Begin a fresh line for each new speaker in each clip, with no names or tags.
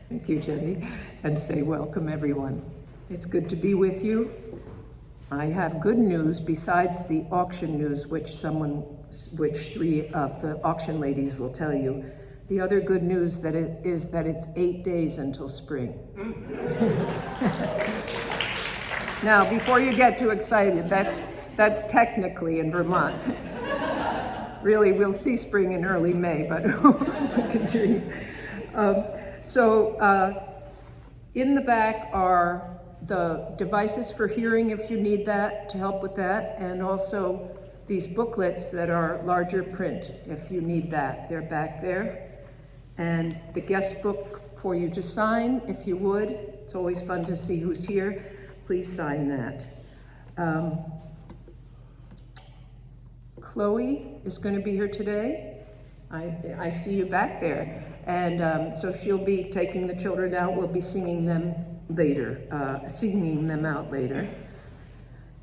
Thank you, Jenny, and say welcome, everyone. It's good to be with you. I have good news besides the auction news, which three of the auction ladies will tell you. The other good news is that it's 8 days until spring. Now, before you get too excited, that's technically in Vermont. Really, we'll see spring in early May, but we can dream. In the back are the devices for hearing if you need that, to help with that, and also these booklets that are larger print if you need that. They're back there. And the guest book for you to sign, if you would. It's always fun to see who's here. Please sign that. Chloe is going to be here today. I see you back there. And so she'll be taking the children out. We'll be singing them out later.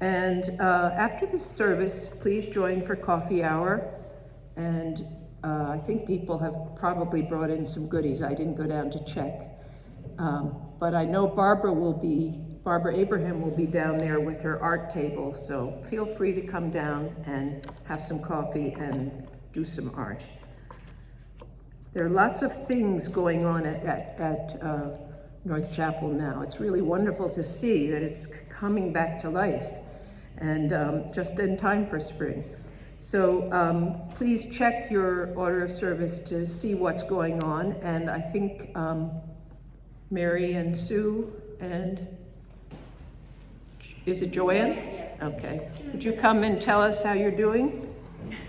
And after the service, please join for coffee hour. And I think people have probably brought in some goodies. I didn't go down to check. But I know Barbara Abraham will be down there with her art table. So feel free to come down and have some coffee and do some art. There are lots of things going on at North Chapel now. It's really wonderful to see that it's coming back to life, and just in time for spring. So please check your order of service to see what's going on. And I think Mary and Sue and, is it Joanne?
Yes.
Okay. Would you come and tell us how you're doing?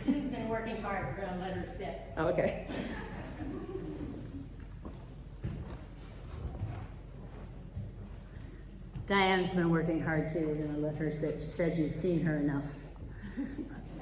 Sue's been working hard. We're gonna let her sit.
Okay.
Diane's been working hard too. We're gonna let her sit. She says you've seen her enough.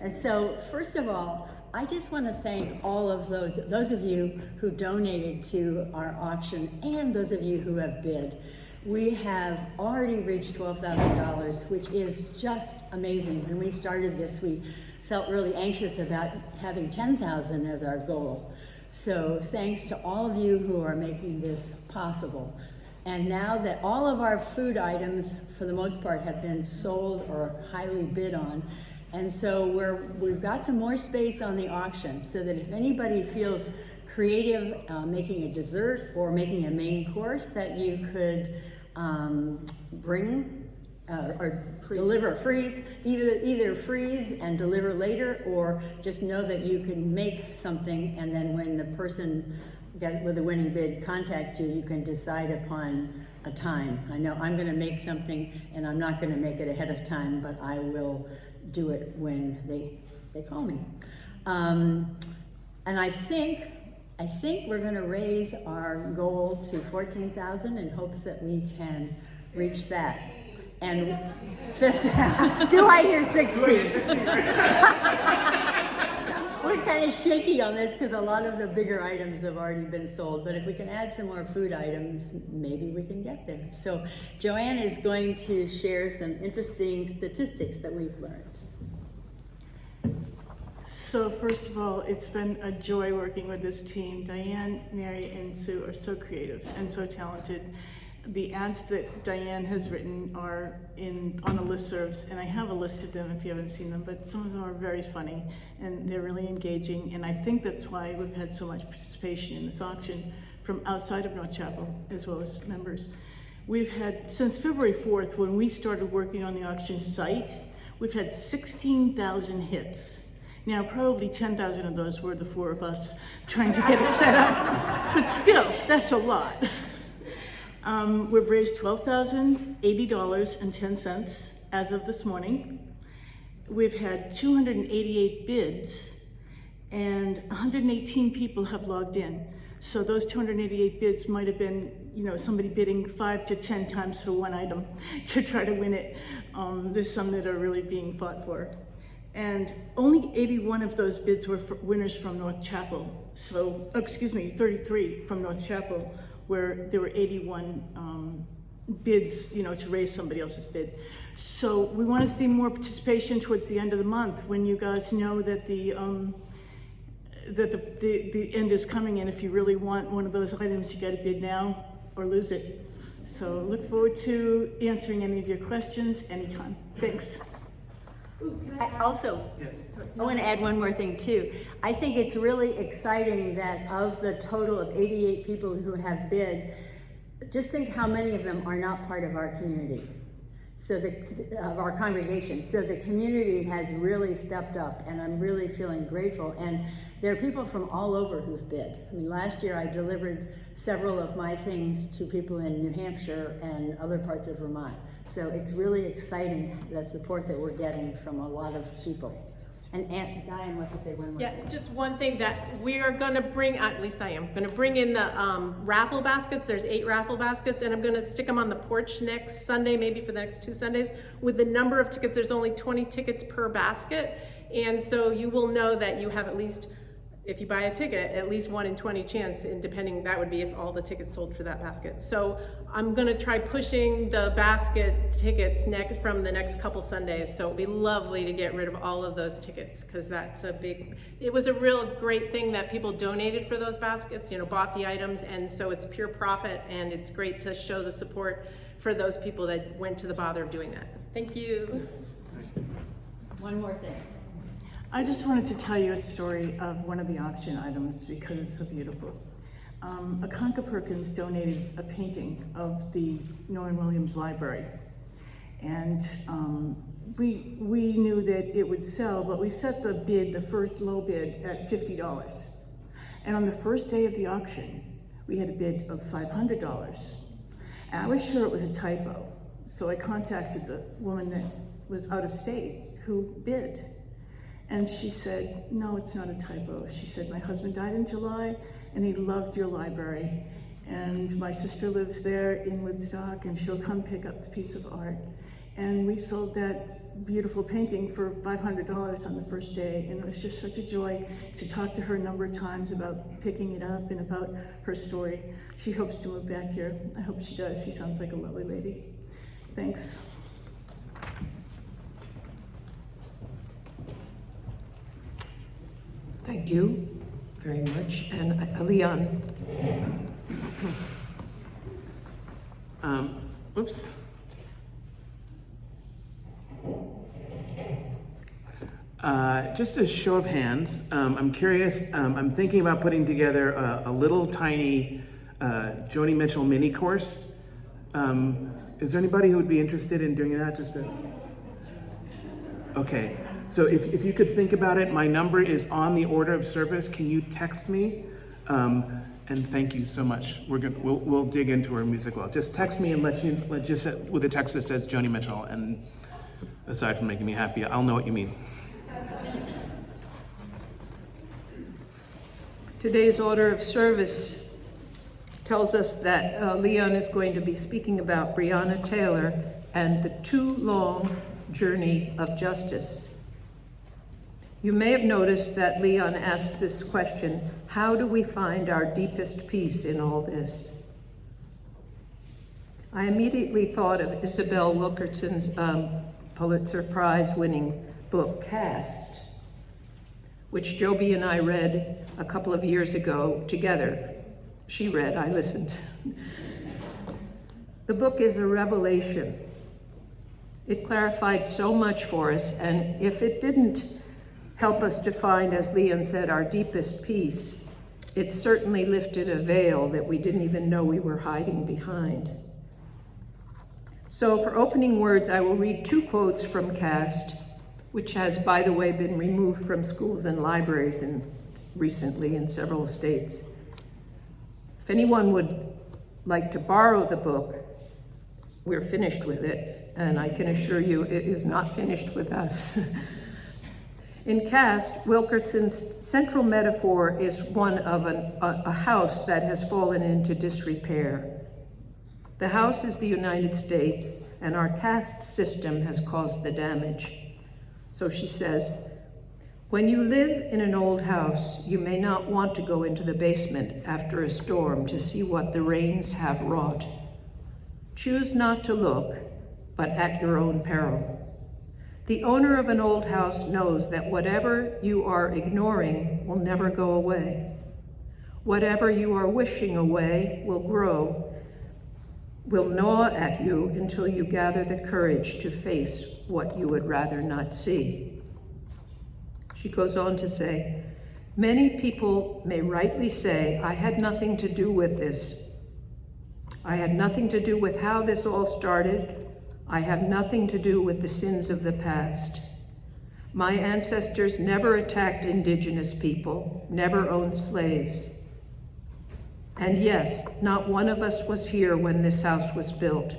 And so, first of all, I just want to thank all of those of you who donated to our auction and those of you who have bid. We have already reached $12,000, which is just amazing. When we started this, we felt really anxious about having 10,000 as our goal. So thanks to all of you who are making this possible. And now that all of our food items, for the most part, have been sold or highly bid on, and so we've got some more space on the auction, so that if anybody feels creative making a dessert or making a main course, that you could bring or deliver, either freeze and deliver later, or just know that you can make something, and then when the person with the winning bid contacts you, you can decide upon a time. I know I'm going to make something, and I'm not going to make it ahead of time, but I will do it when they call me. And I think we're going to raise our goal to 14,000 in hopes that we can reach that. And 50. Do I hear 16? We're kind of shaky on this because a lot of the bigger items have already been sold, but if we can add some more food items, maybe we can get there. So Joanne is going to share some interesting statistics that we've learned.
So first of all, it's been a joy working with this team. Diane, Mary, and Sue are so creative and so talented. The ads that Diane has written are on the listservs, and I have a list of them if you haven't seen them, but some of them are very funny and they're really engaging, and I think that's why we've had so much participation in this auction from outside of North Chapel as well as members. We've had, since February 4th, when we started working on the auction site, we've had 16,000 hits. Now, probably 10,000 of those were the four of us trying to get it set up, but still, that's a lot. We've raised $12,080.10 as of this morning. We've had 288 bids, and 118 people have logged in. So those 288 bids might have been, somebody bidding 5 to 10 times for one item to try to win it. There's some that are really being fought for. And only 81 of those bids were for winners from North Chapel. 33 from North Chapel, where there were 81 bids, to raise somebody else's bid. So we want to see more participation towards the end of the month, when you guys know that the end is coming, and if you really want one of those items, you got to bid now. or lose it. So look forward to answering any of your questions anytime. Thanks.
I want to add one more thing too. I think it's really exciting that of the total of 88 people who have bid, just think how many of them are not part of our community, so of our congregation. So the community has really stepped up, and I'm really feeling grateful. And there are people from all over who've bid. I mean, last year I delivered several of my things to people in New Hampshire and other parts of Vermont. So it's really exciting, the support that we're getting from a lot of people. And Diane wants to say one more thing.
Yeah, just one thing that we are gonna bring, at least I am, gonna bring in the raffle baskets. There's 8 raffle baskets, and I'm gonna stick them on the porch next Sunday, maybe for the next 2 Sundays. With the number of tickets, there's only 20 tickets per basket. And so you will know that you have at least, if you buy a ticket, at least 1 in 20 chance, and depending, that would be if all the tickets sold for that basket. So I'm gonna try pushing the basket tickets next from the next couple Sundays. So it'd be lovely to get rid of all of those tickets, because that's a big, it was a real great thing that people donated for those baskets, you know, bought the items, and so it's pure profit, and it's great to show the support for those people that went to the bother of doing that. Thank you.
One more thing.
I just wanted to tell you a story of one of the auction items because it's so beautiful. Akanka Perkins donated a painting of the Norman Williams Library. And we knew that it would sell, but we set the bid, the first low bid, at $50. And on the first day of the auction, we had a bid of $500. And I was sure it was a typo. So I contacted the woman that was out of state who bid. And she said, no, it's not a typo. She said, my husband died in July and he loved your library. And my sister lives there in Woodstock and she'll come pick up the piece of art. And we sold that beautiful painting for $500 on the first day. And it was just such a joy to talk to her a number of times about picking it up and about her story. She hopes to move back here. I hope she does. She sounds like a lovely lady. Thanks.
Thank you very much. And Leon.
Oops. Just a show of hands, I'm curious, I'm thinking about putting together a little tiny Joni Mitchell mini course. Is there anybody who would be interested in doing that? Okay. So if you could think about it, my number is on the order of service. Can you text me? And thank you so much. We'll dig into her music well. Just text me and just with a text that says Joni Mitchell. And aside from making me happy, I'll know what you mean.
Today's order of service tells us that Leon is going to be speaking about Breonna Taylor and the too long journey of justice. You may have noticed that Leon asked this question, how do we find our deepest peace in all this? I immediately thought of Isabel Wilkerson's Pulitzer Prize-winning book, Caste, which Joby and I read a couple of years ago together. She read, I listened. The book is a revelation. It clarified so much for us, and if it didn't help us to find, as Leon said, our deepest peace, it certainly lifted a veil that we didn't even know we were hiding behind. So for opening words, I will read 2 quotes from Caste, which has, by the way, been removed from schools and libraries recently in several states. If anyone would like to borrow the book, we're finished with it, and I can assure you it is not finished with us. In Caste, Wilkerson's central metaphor is one of a house that has fallen into disrepair. The house is the United States, and our caste system has caused the damage. So she says, when you live in an old house, you may not want to go into the basement after a storm to see what the rains have wrought. Choose not to look, but at your own peril. The owner of an old house knows that whatever you are ignoring will never go away. Whatever you are wishing away will grow, will gnaw at you until you gather the courage to face what you would rather not see. She goes on to say, many people may rightly say, I had nothing to do with this. I had nothing to do with how this all started. I have nothing to do with the sins of the past. My ancestors never attacked indigenous people, never owned slaves. And yes, not one of us was here when this house was built.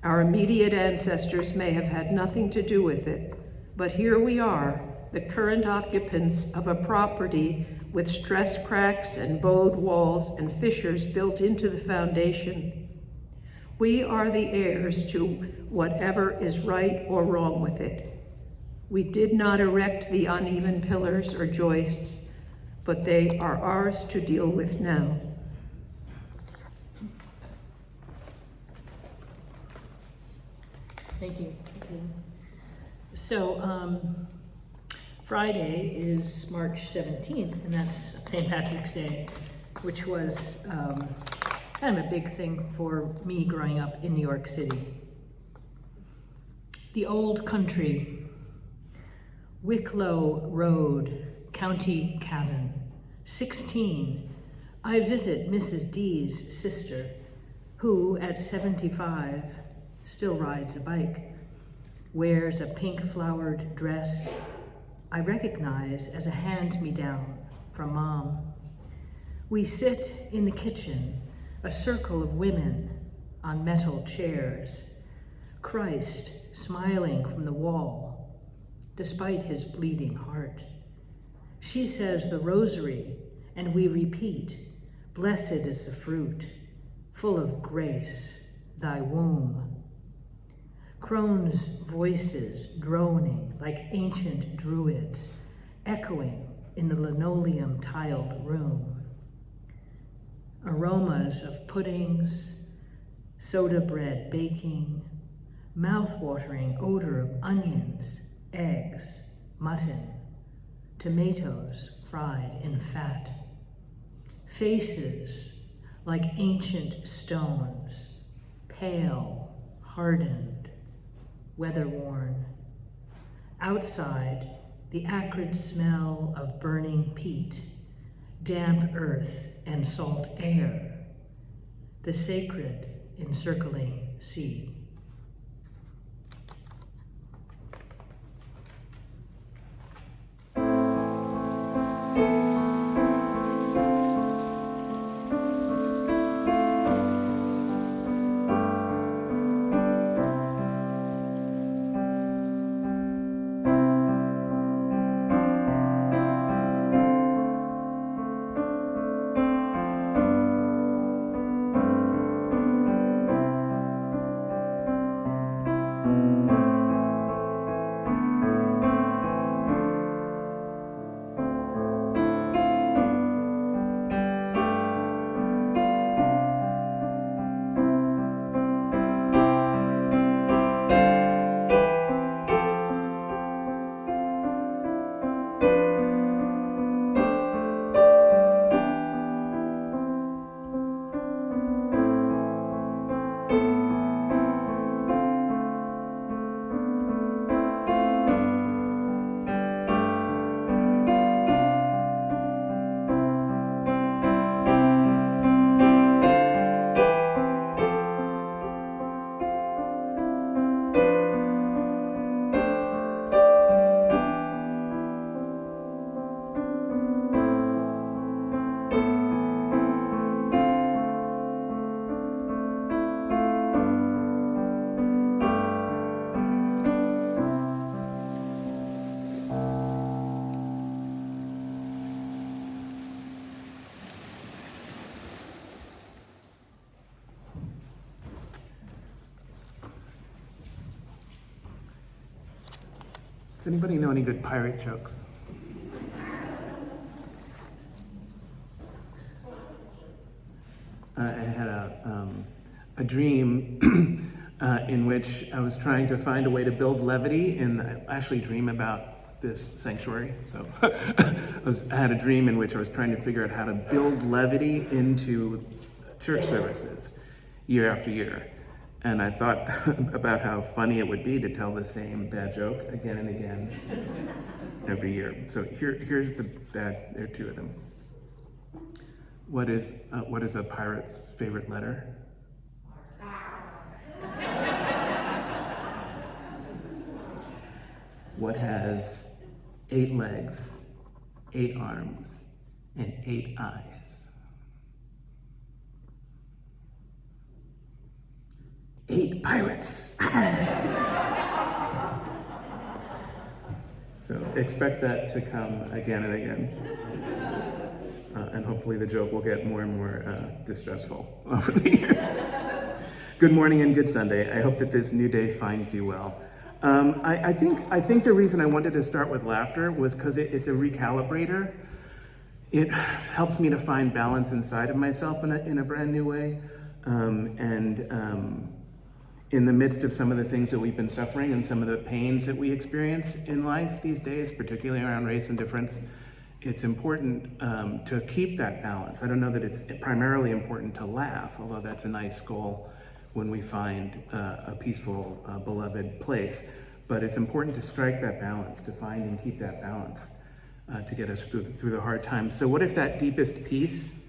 Our immediate ancestors may have had nothing to do with it, but here we are, the current occupants of a property with stress cracks and bowed walls and fissures built into the foundation. We are the heirs to whatever is right or wrong with it. We did not erect the uneven pillars or joists, but they are ours to deal with now.
Thank you. So, Friday is March 17th, and that's St. Patrick's Day, which was kind of a big thing for me growing up in New York City. The old country, Wicklow Road, County Cavan, 16. I visit Mrs. D's sister, who at 75 still rides a bike, wears a pink-flowered dress I recognize as a hand-me-down from Mom. We sit in the kitchen, a circle of women on metal chairs, Christ smiling from the wall, despite his bleeding heart. She says the rosary, and we repeat, blessed is the fruit, full of grace, thy womb. Crone's voices droning like ancient druids, echoing in the linoleum-tiled room. Aromas of puddings, soda bread baking, mouth-watering odor of onions, eggs, mutton, tomatoes fried in fat. Faces like ancient stones, pale, hardened, weather-worn. Outside, the acrid smell of burning peat, damp earth and salt air, the sacred encircling sea.
Does anybody know any good pirate jokes? I had a dream in which I was trying to find a way to build levity, and I actually dream about this sanctuary. So I had a dream in which I was trying to figure out how to build levity into church services. year after year. And I thought about how funny it would be to tell the same bad joke again and again every year. So here's the bad, there are two of them. What is a pirate's favorite letter? What has 8 legs, 8 arms, and 8 eyes? 8 pirates. So expect that to come again and again. And hopefully the joke will get more and more distressful over the years. Good morning and good Sunday. I hope that this new day finds you well. I think the reason I wanted to start with laughter was because it's a recalibrator. It helps me to find balance inside of myself in a brand new way. In the midst of some of the things that we've been suffering and some of the pains that we experience in life these days, particularly around race and difference, it's important to keep that balance. I don't know that it's primarily important to laugh, although that's a nice goal when we find a peaceful, beloved place. But it's important to strike that balance, to find and keep that balance to get us through the hard times. So what if that deepest peace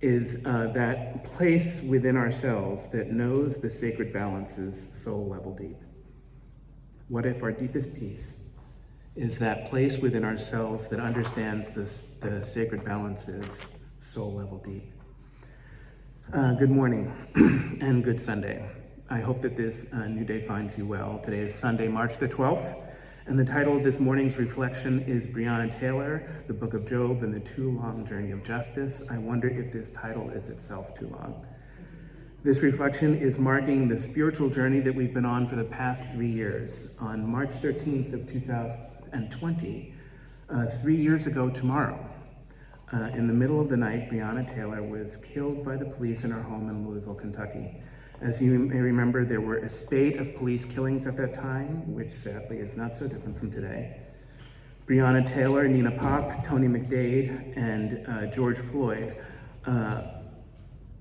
is that place within ourselves that knows the sacred balances soul level deep? What if our deepest peace is that place within ourselves that understands the sacred balances soul level deep? Good morning and good Sunday. I hope that this new day finds you well. Today is Sunday, March the 12th, and the title of this morning's reflection is Breonna Taylor, the Book of Job, and the Too Long Journey of Justice. I wonder if this title is itself too long. This reflection is marking the spiritual journey that we've been on for the past 3 years. On March 13th of 2020, 3 years ago tomorrow, in the middle of the night, Breonna Taylor was killed by the police in her home in Louisville, Kentucky. As you may remember, there were a spate of police killings at that time, which sadly is not so different from today. Breonna Taylor, Nina Pop, Tony McDade, and George Floyd. A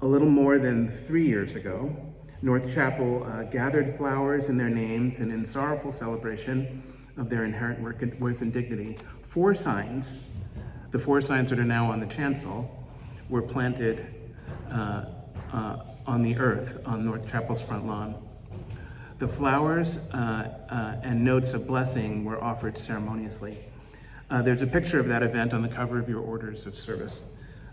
little more than 3 years ago, North Chapel gathered flowers in their names and in sorrowful celebration of their inherent worth and dignity. 4 signs, the 4 signs that are now on the chancel, were planted on the earth on North Chapel's front lawn. The flowers and notes of blessing were offered ceremoniously. There's a picture of that event on the cover of your orders of service.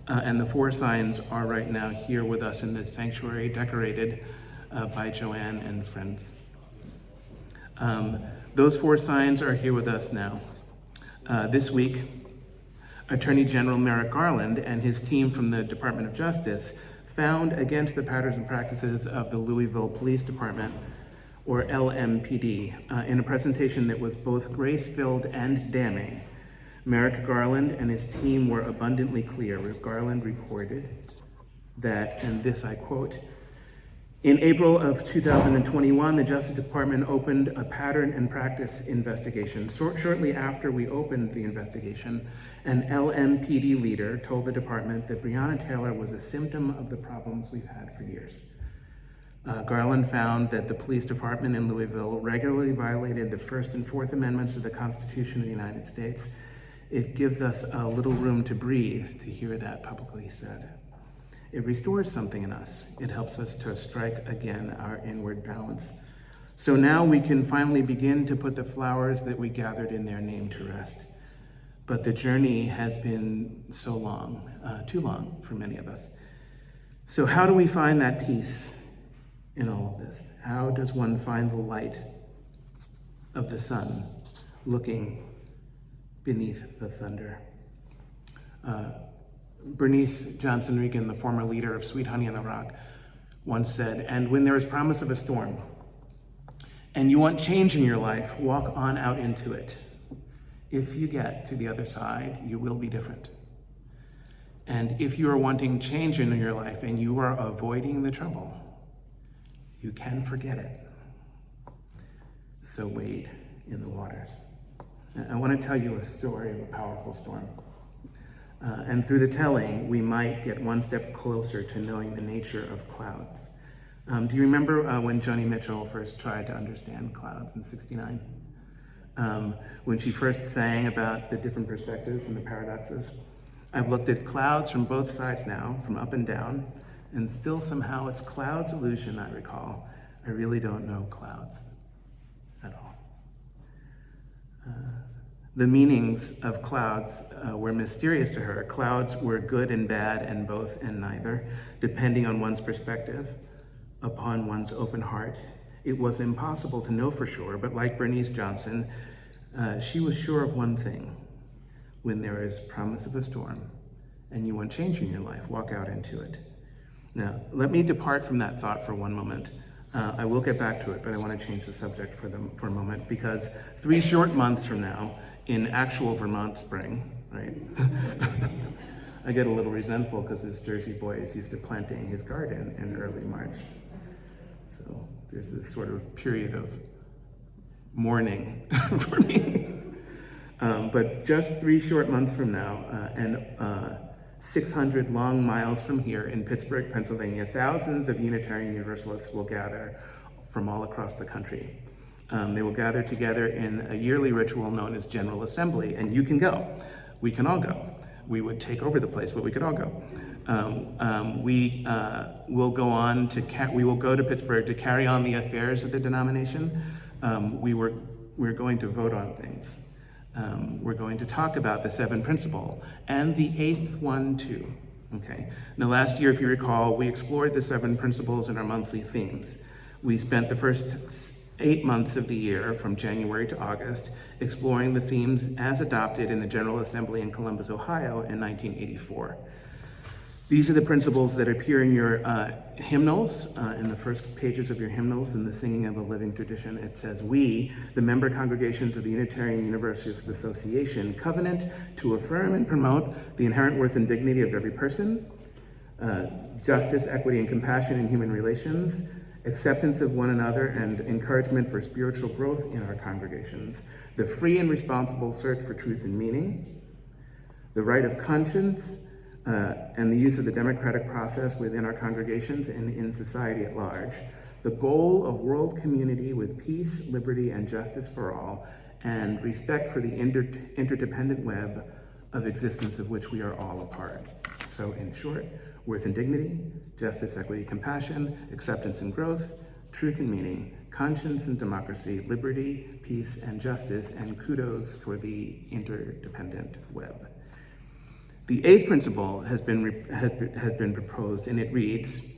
And the 4 signs are right now here with us in this sanctuary, decorated by Joanne and friends. Those 4 signs are here with us now. This week, Attorney General Merrick Garland and his team from the Department of Justice found against the patterns and practices of the Louisville Police Department, or LMPD, in a presentation that was both grace-filled and damning. Merrick Garland and his team were abundantly clear. Garland reported that, and this I quote, "In April of 2021, the Justice Department opened a pattern and practice investigation. Shortly after we opened the investigation, an LMPD leader told the department that Breonna Taylor was a symptom of the problems we've had for years. Garland found that the police department in Louisville regularly violated the First and Fourth Amendments of the Constitution of the United States. It gives us a little room to breathe to hear that publicly said. It restores something in us. It helps us to strike again our inward balance. So now we can finally begin to put the flowers that we gathered in their name to rest. But the journey has been so long, too long for many of us. So how do we find that peace in all of this? How does one find the light of the sun looking beneath the thunder? Bernice Johnson Reagan, the former leader of Sweet Honey in the Rock, once said, "And when there is promise of a storm, and you want change in your life, walk on out into it. If you get to the other side, you will be different. And if you are wanting change in your life and you are avoiding the trouble, you can forget it. So wade in the waters." I want to tell you a story of a powerful storm. And through the telling, we might get one step closer to knowing the nature of clouds. Do you remember when Joni Mitchell first tried to understand clouds in '69? When she first sang about the different perspectives and the paradoxes? I've looked at clouds from both sides now, from up and down, and still somehow it's clouds illusion I recall. I really don't know clouds at all. The meanings of clouds were mysterious to her. Clouds were good and bad and both and neither, depending on one's perspective, upon one's open heart. It was impossible to know for sure, but like Bernice Johnson, she was sure of one thing. When there is promise of a storm and you want change in your life, walk out into it. Now, let me depart from that thought for one moment. I will get back to it, but I want to change the subject for a moment, because 3 short months from now, in actual Vermont spring, right? I get a little resentful because this Jersey boy is used to planting his garden in early March. So there's this sort of period of mourning for me. But just 3 short months from now, and 600 long miles from here in Pittsburgh, Pennsylvania, thousands of Unitarian Universalists will gather from all across the country. They will gather together in a yearly ritual known as General Assembly, and you can go. We can all go. We would take over the place, but we could all go. We will go on to we will go to Pittsburgh to carry on the affairs of the denomination. We're going to vote on things. We're going to talk about the 7th principle and the 8th one too. Okay. Now, last year, if you recall, we explored the 7 principles in our monthly themes. We spent the first 8 months of the year, from January to August, exploring the themes as adopted in the General Assembly in Columbus, Ohio in 1984. These are the principles that appear in your hymnals, in the first pages of your hymnals, in the Singing of a Living Tradition. It says, "We, the member congregations of the Unitarian Universalist Association, covenant to affirm and promote the inherent worth and dignity of every person, justice, equity, and compassion in human relations, acceptance of one another, and encouragement for spiritual growth in our congregations, the free and responsible search for truth and meaning, the right of conscience, and the use of the democratic process within our congregations and in society at large, the goal of world community with peace, liberty, and justice for all, and respect for the interdependent web of existence of which we are all a part." So in short, worth and dignity, justice, equity, compassion, acceptance and growth, truth and meaning, conscience and democracy, liberty, peace, and justice, and kudos for the interdependent web. The 8th principle has been proposed, and it reads,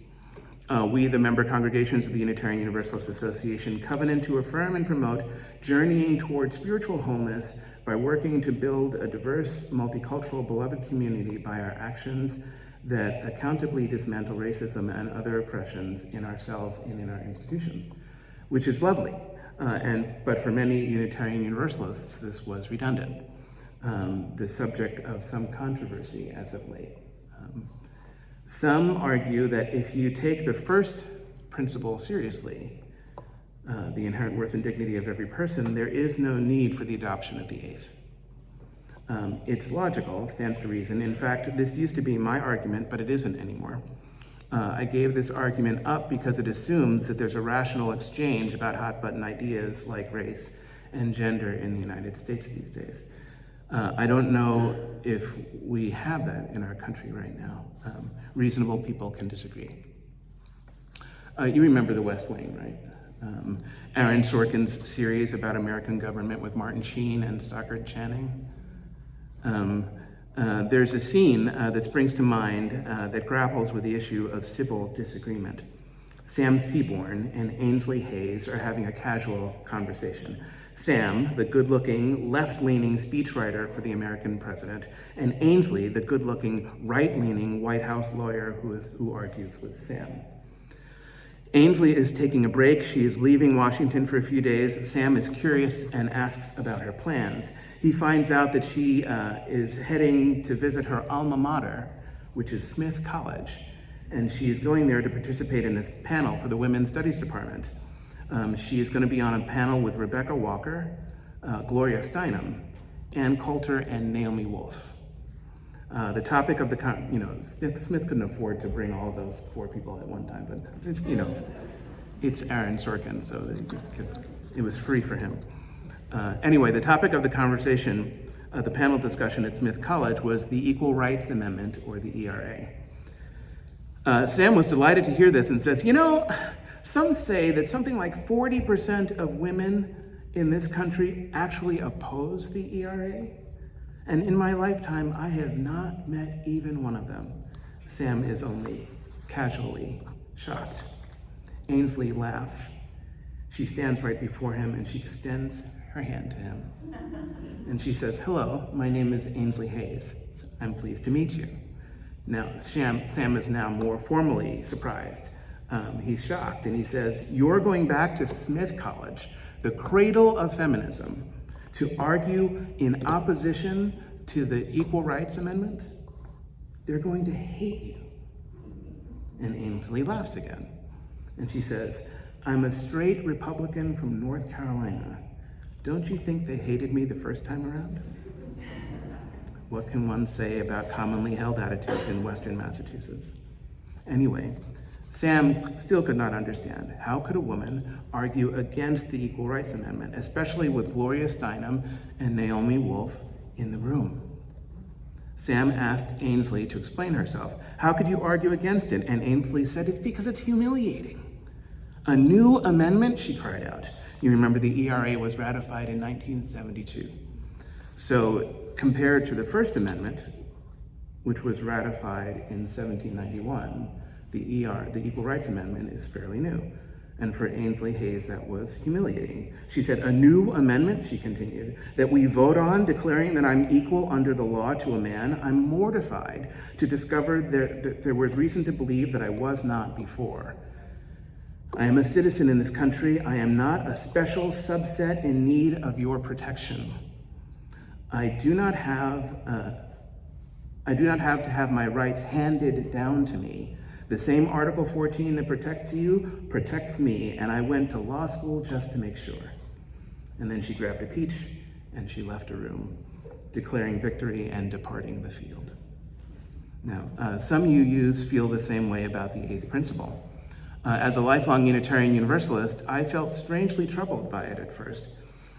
"We, the member congregations of the Unitarian Universalist Association, covenant to affirm and promote journeying toward spiritual wholeness by working to build a diverse, multicultural, beloved community by our actions that accountably dismantle racism and other oppressions in ourselves and in our institutions," which is lovely. But for many Unitarian Universalists, this was redundant, the subject of some controversy as of late. Some argue that if you take the first principle seriously, the inherent worth and dignity of every person, there is no need for the adoption of the 8th. It's logical, it stands to reason. In fact, this used to be my argument, but it isn't anymore. I gave this argument up because it assumes that there's a rational exchange about hot-button ideas like race and gender in the United States these days. I don't know if we have that in our country right now. Reasonable people can disagree. You remember The West Wing, right? Aaron Sorkin's series about American government with Martin Sheen and Stockard Channing. There's a scene that springs to mind that grapples with the issue of civil disagreement. Sam Seaborn and Ainsley Hayes are having a casual conversation. Sam, the good-looking, left-leaning speechwriter for the American president, and Ainsley, the good-looking, right-leaning White House lawyer who argues with Sam. Ainsley is taking a break. She is leaving Washington for a few days. Sam is curious and asks about her plans. He finds out that she is heading to visit her alma mater, which is Smith College, and she is going there to participate in this panel for the Women's Studies Department. She is going to be on a panel with Rebecca Walker, Gloria Steinem, Ann Coulter, and Naomi Wolf. The topic of the, Smith couldn't afford to bring all of those 4 people at one time, but it's Aaron Sorkin, so it was free for him. Anyway, the topic of the conversation, the panel discussion at Smith College was the Equal Rights Amendment, or the ERA. Sam was delighted to hear this and says, some say that something like 40% of women in this country actually oppose the ERA. And in my lifetime, I have not met even one of them. Sam is only casually shocked. Ainsley laughs. She stands right before him and she extends her hand to him. And she says, "Hello, my name is Ainsley Hayes. I'm pleased to meet you." Now, Sam is now more formally surprised. He's shocked and he says, "You're going back to Smith College, the cradle of feminism, to argue in opposition to the Equal Rights Amendment? They're going to hate you." And Ainsley laughs again. And she says, "I'm a straight Republican from North Carolina. Don't you think they hated me the first time around?" What can one say about commonly held attitudes in Western Massachusetts? Anyway, Sam still could not understand. How could a woman argue against the Equal Rights Amendment, especially with Gloria Steinem and Naomi Wolf in the room? Sam asked Ainsley to explain herself. How could you argue against it? And Ainsley said, "It's because it's humiliating." "A new amendment?" she cried out. You remember the ERA was ratified in 1972. So compared to the First Amendment, which was ratified in 1791, the Equal Rights Amendment is fairly new. And for Ainsley Hayes, that was humiliating. She said, "A new amendment," she continued, "that we vote on declaring that I'm equal under the law to a man. I'm mortified to discover that there was reason to believe that I was not before. I am a citizen in this country. I am not a special subset in need of your protection. I do not have to have my rights handed down to me. The same Article 14 that protects you protects me, and I went to law school just to make sure." And then she grabbed a peach and she left her room, declaring victory and departing the field. Now, some UUs feel the same way about the 8th principle. As a lifelong Unitarian Universalist, I felt strangely troubled by it at first.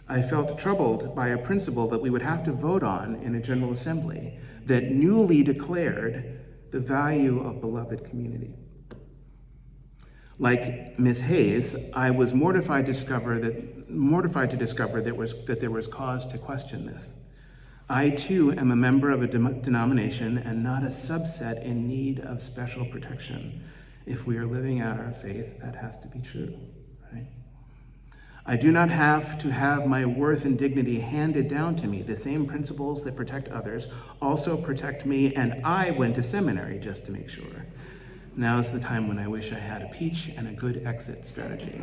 I felt troubled by a principle that we would have to vote on in a General Assembly that newly declared the value of beloved community. Like Ms. Hayes, I was mortified to discover that there was cause to question this. I too am a member of a denomination and not a subset in need of special protection. If we are living out our faith, that has to be true, right? I do not have to have my worth and dignity handed down to me. The same principles that protect others also protect me, and I went to seminary just to make sure. Now is the time when I wish I had a peach and a good exit strategy.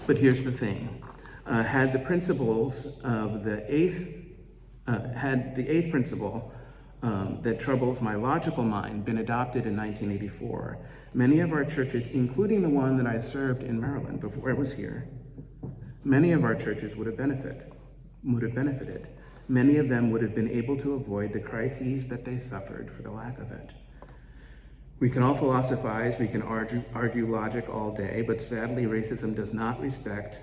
But here's the thing. Had the eighth principle that troubles my logical mind been adopted in 1984, many of our churches, including the one that I served in Maryland before I was here, many of our churches would have benefited. Many of them would have been able to avoid the crises that they suffered for the lack of it. We can all philosophize, we can argue logic all day, but sadly racism does not respect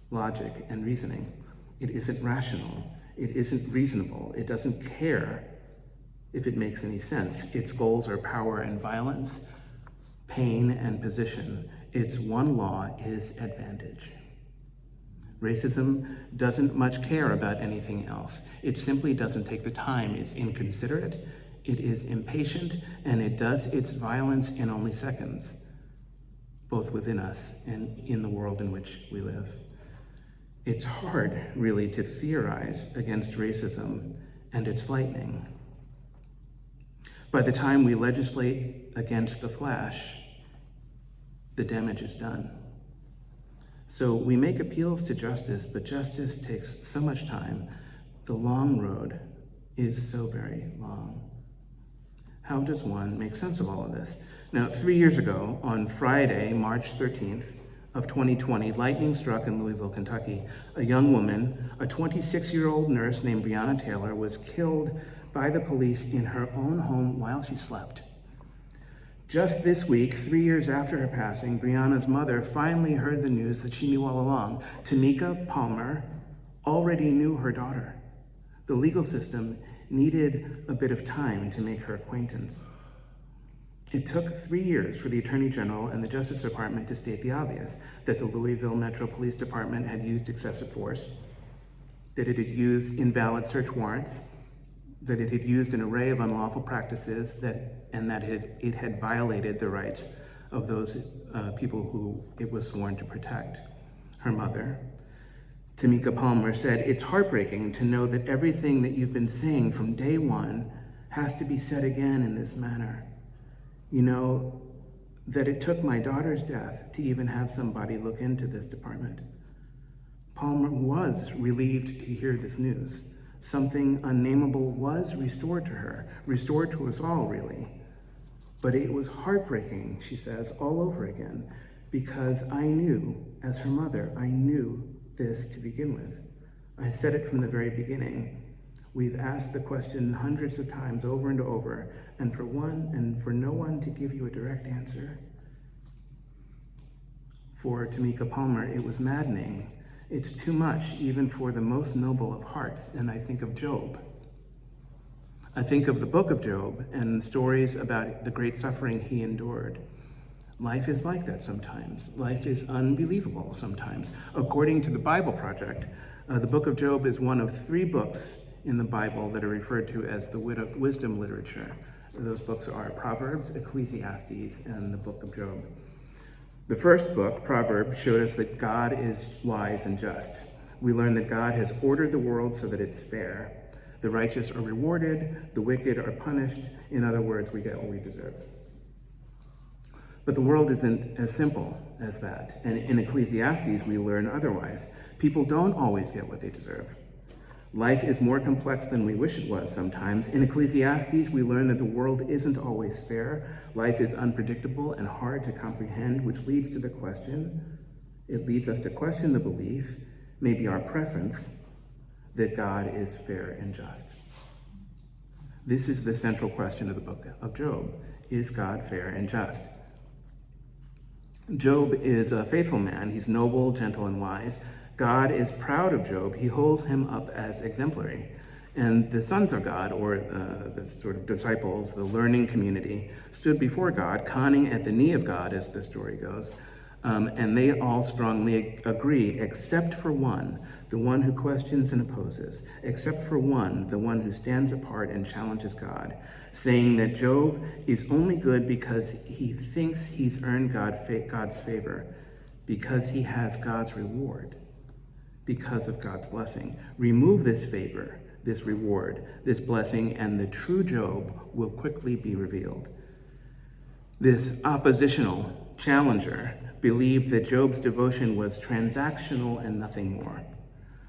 logic and reasoning. It isn't rational, it isn't reasonable, it doesn't care if it makes any sense. Its goals are power and violence, pain and position. Its one law is advantage. Racism doesn't much care about anything else. It simply doesn't take the time. It's inconsiderate, it is impatient, and it does its violence in only seconds, both within us and in the world in which we live. It's hard, really, to theorize against racism, and it's frightening. By the time we legislate against the flash, the damage is done. So we make appeals to justice, but justice takes so much time. The long road is so very long. How does one make sense of all of this? Now, 3 years ago, on Friday, March 13th, of 2020, lightning struck in Louisville, Kentucky. A young woman, a 26-year-old nurse named Breonna Taylor, was killed by the police in her own home while she slept. Just this week, 3 years after her passing, Breonna's mother finally heard the news that she knew all along. Tamika Palmer already knew her daughter. The legal system needed a bit of time to make her acquaintance. It took 3 years for the Attorney General and the Justice Department to state the obvious, that the Louisville Metro Police Department had used excessive force, that it had used invalid search warrants, that it had used an array of unlawful practices, and that it had violated the rights of those people who it was sworn to protect. Her mother, Tamika Palmer, said, "It's heartbreaking to know that everything that you've been saying from day one has to be said again in this manner. You know, that it took my daughter's death to even have somebody look into this department." Palmer was relieved to hear this news. Something unnameable was restored to her, restored to us all, really. But it was heartbreaking, she says, all over again, because I knew, as her mother, I knew this to begin with. I said it from the very beginning. We've asked the question hundreds of times over and over, and for no one to give you a direct answer. For Tamika Palmer, it was maddening. It's too much, even for the most noble of hearts, and I think of Job. I think of the book of Job and stories about the great suffering he endured. Life is like that sometimes. Life is unbelievable sometimes. According to the Bible Project, the book of Job is one of 3 books in the Bible that are referred to as the wisdom literature. Those books are Proverbs, Ecclesiastes, and the book of Job. The first book, Proverbs, showed us that God is wise and just. We learn that God has ordered the world so that it's fair. The righteous are rewarded, the wicked are punished. In other words, we get what we deserve. But the world isn't as simple as that. And in Ecclesiastes, we learn otherwise. People don't always get what they deserve. Life is more complex than we wish it was sometimes. In Ecclesiastes, we learn that the world isn't always fair. Life is unpredictable and hard to comprehend, which leads to the question, it leads us to question the belief, maybe our preference, that God is fair and just. This is the central question of the book of Job. Is God fair and just? Job is a faithful man. He's noble, gentle, and wise. God is proud of Job. He holds him up as exemplary. And the sons of God, or the sort of disciples, the learning community, stood before God, conning at the knee of God, as the story goes. And they all strongly agree, except for one, the one who questions and opposes, except for one, the one who stands apart and challenges God, saying that Job is only good because he thinks he's earned God's favor, because he has God's reward, because of God's blessing. Remove this favor, this reward, this blessing, and the true Job will quickly be revealed. This oppositional challenger believed that Job's devotion was transactional and nothing more,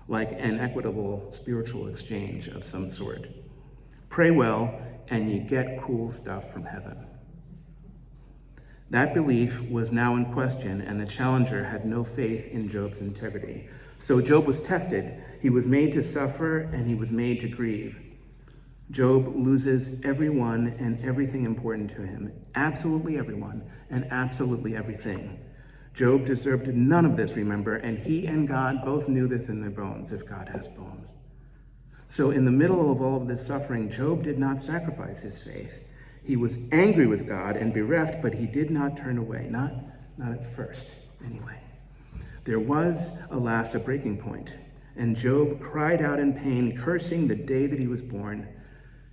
like an equitable spiritual exchange of some sort. Pray well, and you get cool stuff from heaven. That belief was now in question, and the challenger had no faith in Job's integrity. So Job was tested. He was made to suffer, and he was made to grieve. Job loses everyone and everything important to him, absolutely everyone and absolutely everything. Job deserved none of this, remember, and he and God both knew this in their bones, if God has bones. So in the middle of all of this suffering, Job did not sacrifice his faith. He was angry with God and bereft, but he did not turn away, not at first, anyway. There was, alas, a breaking point, and Job cried out in pain, cursing the day that he was born.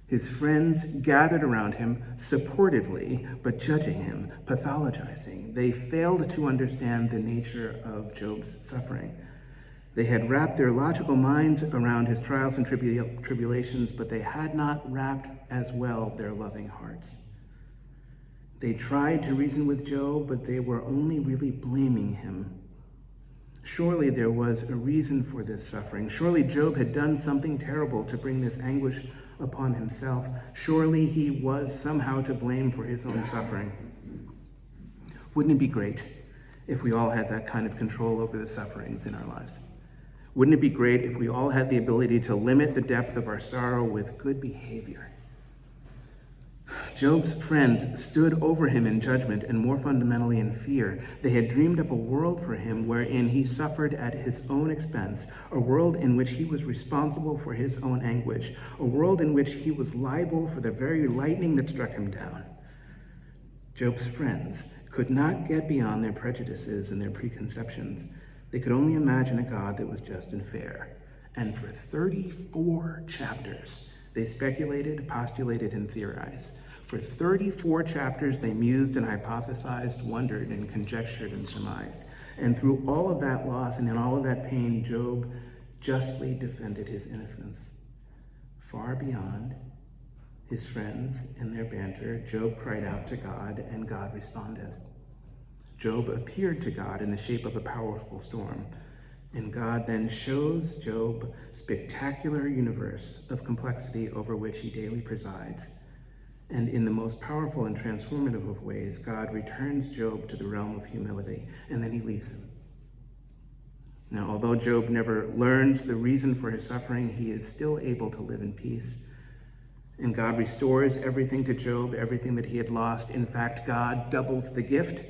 His friends gathered around him supportively, but judging him, pathologizing. They failed to understand the nature of Job's suffering. They had wrapped their logical minds around his trials and tribulations, but they had not wrapped as well their loving hearts. They tried to reason with Job, but they were only really blaming him. Surely there was a reason for this suffering. Surely Job had done something terrible to bring this anguish upon himself. Surely he was somehow to blame for his own suffering. Wouldn't it be great if we all had that kind of control over the sufferings in our lives? Wouldn't it be great if we all had the ability to limit the depth of our sorrow with good behavior? Job's friends stood over him in judgment and more fundamentally in fear. They had dreamed up a world for him wherein he suffered at his own expense, a world in which he was responsible for his own anguish, a world in which he was liable for the very lightning that struck him down. Job's friends could not get beyond their prejudices and their preconceptions. They could only imagine a God that was just and fair. And for 34 chapters, they speculated, postulated, and theorized. For 34 chapters, they mused and hypothesized, wondered and conjectured and surmised. And through all of that loss and in all of that pain, Job justly defended his innocence. Far beyond his friends and their banter, Job cried out to God, and God responded. Job appeared to God in the shape of a powerful storm, and God then shows Job spectacular universe of complexity over which he daily presides. And in the most powerful and transformative of ways, God returns Job to the realm of humility, and then he leaves him. Now, although Job never learns the reason for his suffering, he is still able to live in peace. And God restores everything to Job, everything that he had lost. In fact, God doubles the gift.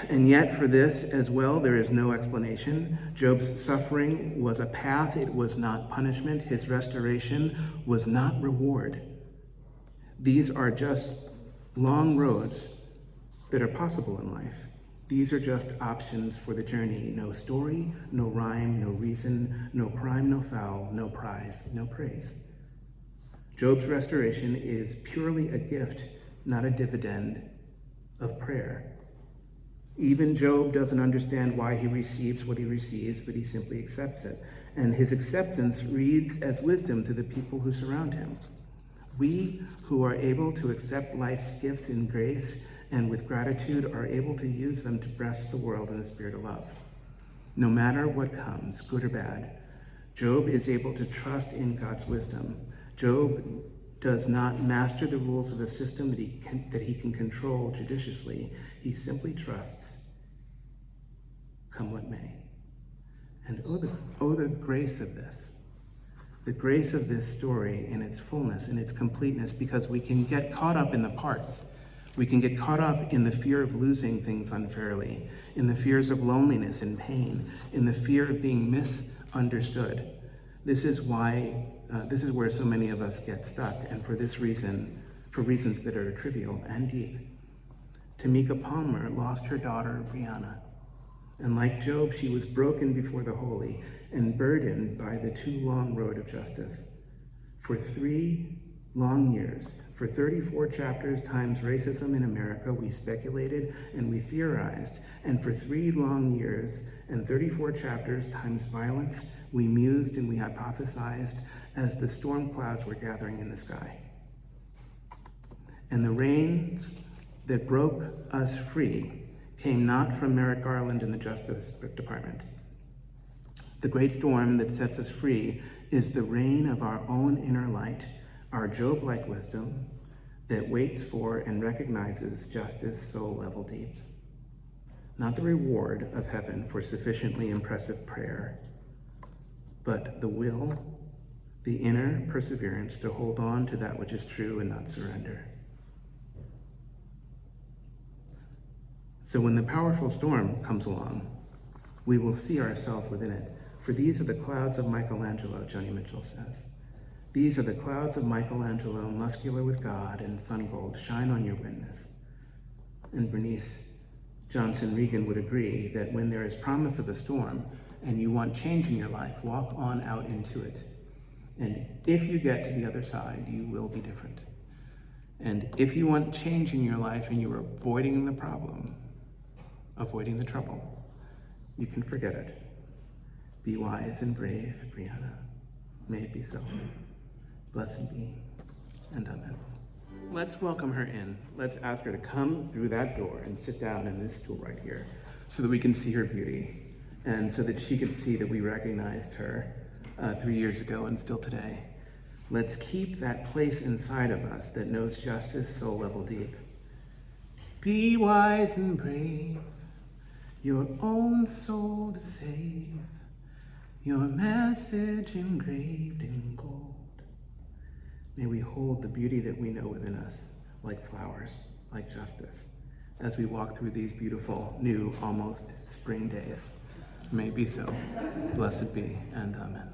And yet for this as well, there is no explanation. Job's suffering was a path, it was not punishment. His restoration was not reward. These are just long roads that are possible in life. These are just options for the journey. No story, no rhyme, no reason, no crime, no foul, no prize, no praise. Job's restoration is purely a gift, not a dividend of prayer. Even Job doesn't understand why he receives what he receives, but he simply accepts it. And his acceptance reads as wisdom to the people who surround him. We who are able to accept life's gifts in grace and with gratitude are able to use them to bless the world in a spirit of love. No matter what comes, good or bad, Job is able to trust in God's wisdom. Job does not master the rules of a system that he can control judiciously. He simply trusts, come what may. And oh the grace of this. The grace of this story in its fullness, in its completeness, because we can get caught up in the parts. We can get caught up in the fear of losing things unfairly, in the fears of loneliness and pain, in the fear of being misunderstood. This is where so many of us get stuck, and for this reason, for reasons that are trivial and deep. Tamika Palmer lost her daughter, Breonna, and like Job, she was broken before the holy and burdened by the too long road of justice. For 3 long years, for 34 chapters times racism in America, we speculated and we theorized, and for 3 long years and 34 chapters times violence, we mused and we hypothesized as the storm clouds were gathering in the sky. And the rains that broke us free came not from Merrick Garland and the Justice Department. The great storm that sets us free is the rain of our own inner light, our Job-like wisdom that waits for and recognizes justice soul level deep. Not the reward of heaven for sufficiently impressive prayer, but the will, the inner perseverance to hold on to that which is true and not surrender. So when the powerful storm comes along, we will see ourselves within it. For these are the clouds of Michelangelo, Joni Mitchell says. These are the clouds of Michelangelo, muscular with God and sun gold, shine on your witness. And Bernice Johnson Regan would agree that when there is promise of a storm and you want change in your life, walk on out into it. And if you get to the other side, you will be different. And if you want change in your life and you're avoiding the problem, avoiding the trouble, you can forget it. Be wise and brave, Breonna. May it be so. Blessed be, and amen. Let's welcome her in. Let's ask her to come through that door and sit down in this stool right here so that we can see her beauty and so that she can see that we recognized her 3 years ago and still today. Let's keep that place inside of us that knows justice soul level deep. Be wise and brave. your own soul to save, your message engraved in gold. May we hold the beauty that we know within us, like flowers, like justice, as we walk through these beautiful, new, almost spring days. May it be so. Blessed be, and amen.